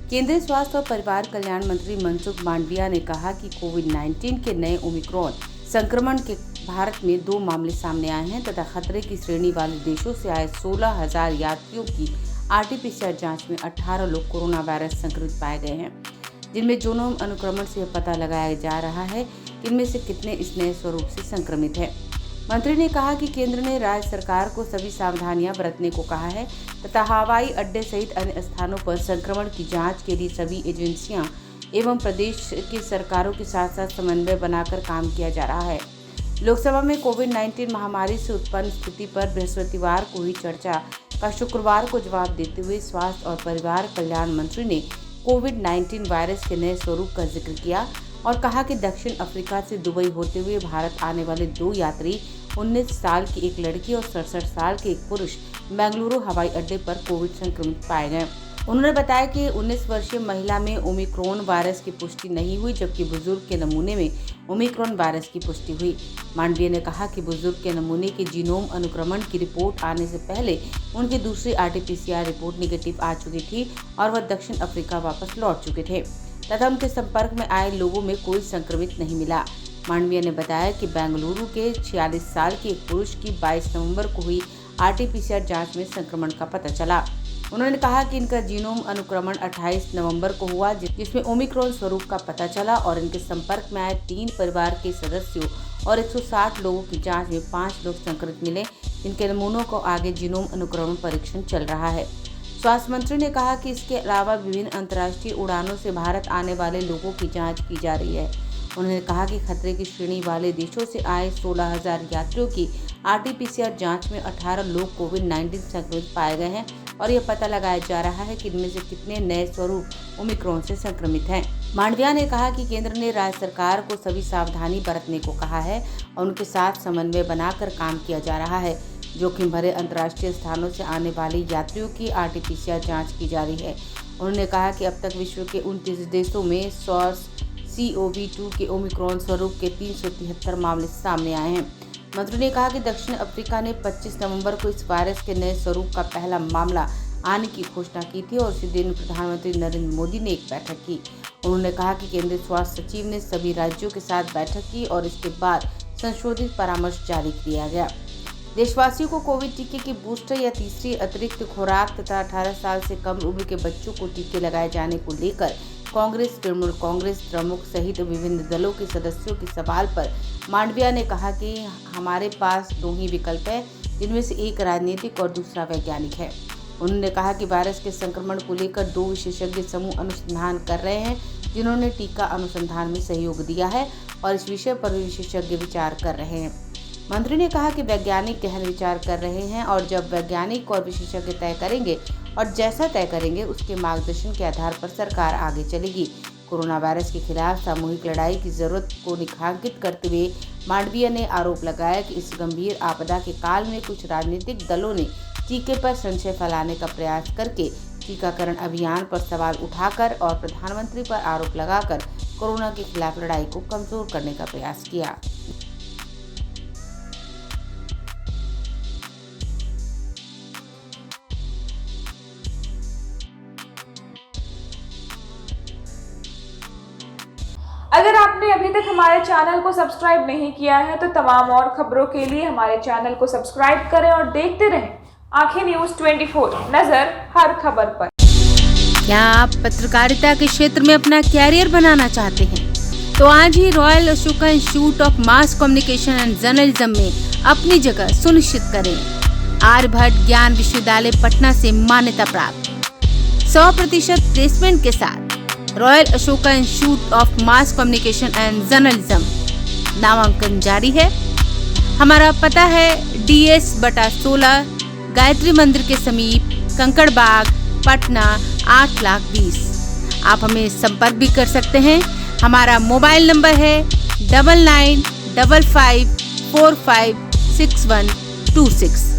केंद्रीय स्वास्थ्य और परिवार कल्याण मंत्री मनसुख मांडविया ने कहा कि कोविड-19 के नए ओमिक्रॉन संक्रमण के भारत में 2 मामले सामने आए हैं तथा खतरे की श्रेणी वाले देशों से आए 16,000 यात्रियों की RT-PCR जांच में 18 लोग कोरोना वायरस संक्रमित पाए गए हैं, जिनमें जीनोम अनुक्रमण से यह पता लगाया जा रहा है कि इनमें से कितने इस नए स्वरूप से संक्रमित हैं। मंत्री ने कहा कि केंद्र ने राज्य सरकार को सभी सावधानियां बरतने को कहा है तथा हवाई अड्डे सहित अन्य स्थानों पर संक्रमण की जांच के लिए सभी एजेंसियां एवं प्रदेश की सरकारों के साथ साथ समन्वय बनाकर काम किया जा रहा है। लोकसभा में कोविड-19 महामारी से उत्पन्न स्थिति पर बृहस्पतिवार को हुई चर्चा का शुक्रवार को जवाब देते हुए स्वास्थ्य और परिवार कल्याण मंत्री ने कोविड-19 वायरस के नए स्वरूप का जिक्र किया और कहा कि दक्षिण अफ्रीका से दुबई होते हुए भारत आने वाले 2 यात्री 19 साल की एक लड़की और 67 साल के एक पुरुष बेंगलुरु हवाई अड्डे पर कोविड संक्रमित पाए गए। उन्होंने बताया कि 19 वर्षीय महिला में ओमिक्रॉन वायरस की पुष्टि नहीं हुई, जबकि बुजुर्ग के नमूने में ओमिक्रॉन वायरस की पुष्टि हुई। मांडविया ने कहा कि बुजुर्ग के नमूने के जीनोम अनुक्रमण की रिपोर्ट आने से पहले उनकी दूसरी RT-PCR रिपोर्ट निगेटिव आ चुकी थी और वह दक्षिण अफ्रीका वापस लौट चुके थे तथा उनके संपर्क में आए लोगों में कोई संक्रमित नहीं मिला। मांडविया ने बताया कि बेंगलुरु के 46 साल के एक पुरुष की 22 नवंबर को हुई RT-PCR जांच में संक्रमण का पता चला। उन्होंने कहा कि इनका जीनोम अनुक्रमण 28 नवंबर को हुआ, जिसमें ओमिक्रॉन स्वरूप का पता चला और इनके संपर्क में आए 3 परिवार के सदस्यों और 160 लोगों की जांच में 5 लोग संक्रमित मिले। इनके नमूनों को आगे जीनोम अनुक्रमण परीक्षण चल रहा है। स्वास्थ्य मंत्री ने कहा कि इसके अलावा विभिन्न अंतर्राष्ट्रीय उड़ानों से भारत आने वाले लोगों की जांच की जा रही है। उन्होंने कहा कि खतरे की श्रेणी वाले देशों से आए 16,000 यात्रियों की RT-PCR जांच में 18 लोग कोविड-19 संक्रमित पाए गए हैं और यह पता लगाया जा रहा है कि इनमें से कितने नए स्वरूप ओमिक्रॉन से संक्रमित हैं। मांडविया ने कहा कि केंद्र ने राज्य सरकार को सभी सावधानी बरतने को कहा है और उनके साथ समन्वय बनाकर काम किया जा रहा है। जोखिम भरे अंतर्राष्ट्रीय स्थानों से आने वाले यात्रियों की RT-PCR जांच की जा रही है। उन्होंने कहा कि अब तक विश्व के 29 देशों में SARS-CoV-2 के ओमिक्रॉन स्वरूप के 373 मामले सामने आए हैं। मंत्री ने कहा कि दक्षिण अफ्रीका ने 25 नवंबर को इस वायरस के नए स्वरूप का पहला मामला आने की घोषणा की थी और उसी दिन प्रधानमंत्री नरेंद्र मोदी ने एक बैठक की। उन्होंने कहा कि केंद्रीय स्वास्थ्य सचिव ने सभी राज्यों के साथ बैठक की और इसके बाद संशोधित परामर्श जारी किया गया। देशवासियों को कोविड टीके की बूस्टर या तीसरी अतिरिक्त खुराक तथा 18 साल से कम उम्र के बच्चों को टीके लगाए जाने को लेकर कांग्रेस, तृणमूल कांग्रेस प्रमुख सहित विभिन्न दलों के सदस्यों के सवाल पर मांडविया ने कहा कि हमारे पास 2 ही विकल्प है, जिनमें से एक राजनीतिक और दूसरा वैज्ञानिक है। उन्होंने कहा कि वायरस के संक्रमण को लेकर 2 विशेषज्ञ समूह अनुसंधान कर रहे हैं, जिन्होंने टीका अनुसंधान में सहयोग दिया है और इस विषय पर भी विशेषज्ञ विचार कर रहे हैं। मंत्री ने कहा कि वैज्ञानिक गहन विचार कर रहे हैं और जब वैज्ञानिक और विशेषज्ञ तय करेंगे और जैसा तय करेंगे उसके मार्गदर्शन के आधार पर सरकार आगे चलेगी। कोरोना वायरस के खिलाफ सामूहिक लड़ाई की जरूरत को रेखांकित करते हुए मांडविया ने आरोप लगाया कि इस गंभीर आपदा के काल में कुछ राजनीतिक दलों ने टीके पर संशय फैलाने का प्रयास करके टीकाकरण अभियान पर सवाल उठाकर और प्रधानमंत्री पर आरोप लगाकर कोरोना के खिलाफ लड़ाई को कमजोर करने का प्रयास किया। अगर आपने अभी तक हमारे चैनल को सब्सक्राइब नहीं किया है तो तमाम और खबरों के लिए हमारे चैनल को सब्सक्राइब करें और देखते रहें आंखें न्यूज़ 24, नजर हर खबर पर। क्या आप पत्रकारिता के क्षेत्र में अपना कैरियर बनाना चाहते हैं? तो आज ही royal Ashoka institute of mass communication and journalism में अपनी जगह सुनिश्चित करें। आर्यभट्ट ज्ञान विश्वविद्यालय पटना से मान्यता प्राप्त 100% प्लेसमेंट के साथ royal Ashoka institute of mass communication and journalism नामांकन जारी है। हमारा पता है DS/16 गायत्री मंदिर के समीप, कंकड़ बाग, पटना 8,20,000। आप हमें संपर्क भी कर सकते हैं। हमारा मोबाइल नंबर है 9955456126।